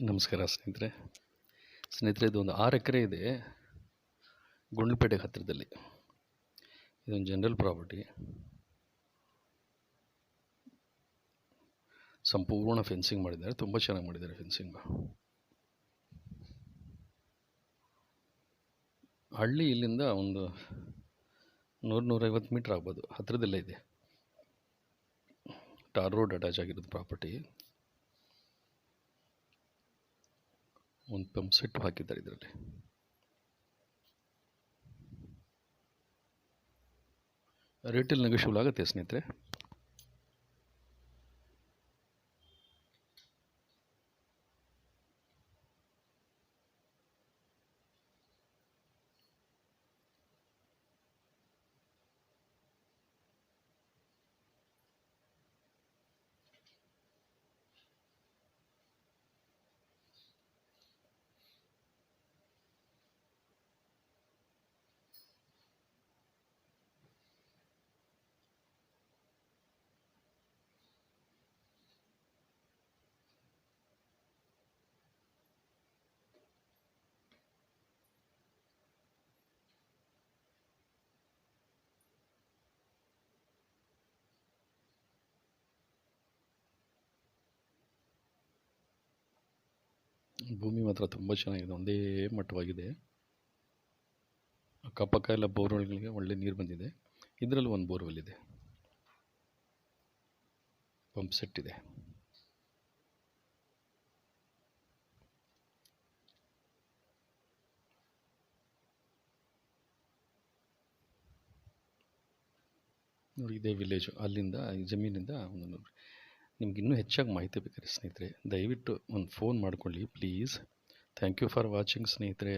ನಮಸ್ಕಾರ ಸ್ನೇಹಿತರೆ ಇದೊಂದು 6 ಎಕರೆ ಇದೆ ಗುಂಡ್ಲುಪೇಟೆ ಹತ್ತಿರದಲ್ಲಿ. ಇದೊಂದು ಜನರಲ್ ಪ್ರಾಪರ್ಟಿ. ಸಂಪೂರ್ಣ ಫೆನ್ಸಿಂಗ್ ಮಾಡಿದ್ದಾರೆ, ತುಂಬ ಚೆನ್ನಾಗಿ ಮಾಡಿದ್ದಾರೆ ಫೆನ್ಸಿಂಗ್. ಹಳ್ಳಿ ಇಲ್ಲಿಂದ ಒಂದು 100-150 ಮೀಟ್ರ್ ಆಗ್ಬೋದು, ಹತ್ತಿರದಲ್ಲೇ ಇದೆ. ಟಾರ್ ರೋಡ್ ಅಟ್ಯಾಚ್ ಆಗಿರೋದು ಪ್ರಾಪರ್ಟಿ. ಒಂದು ಪಂಪ್ ಸೆಟ್ ಹಾಕಿದ್ದಾರೆ ಇದರಲ್ಲಿ. ರೇಟಲ್ಲಿ ನೆಗೋಷಿಯಬಲ್ ಆಗುತ್ತೆ ಸ್ನೇಹಿತರೆ. ಭೂಮಿ ಮಾತ್ರ ತುಂಬ ಚೆನ್ನಾಗಿದೆ, ಒಂದೇ ಮಟ್ಟವಾಗಿದೆ. ಅಕ್ಕಪಕ್ಕ ಎಲ್ಲ ಬೋರ್ವೆಲ್ಗಳಿಗೆ ಒಳ್ಳೆ ನೀರು ಬಂದಿದೆ. ಇದರಲ್ಲೂ ಒಂದು ಬೋರ್ವೆಲ್ ಇದೆ, ಪಂಪ್ ಸೆಟ್ ಇದೆ. ನೋಡಿ, ಇದೇ ವಿಲೇಜು. ಅಲ್ಲಿಂದ ಈ ಜಮೀನಿಂದ ನಿಮ್ಗೆ ಇನ್ನೂ ಹೆಚ್ಚಾಗಿ ಮಾಹಿತಿ ಬೇಕಾದ್ರೆ ಸ್ನೇಹಿತರೆ ದಯವಿಟ್ಟು ಒಂದು ಫೋನ್ ಮಾಡಿಕೊಳ್ಳಿ please. Thank you for watching ಸ್ನೇಹಿತರೆ.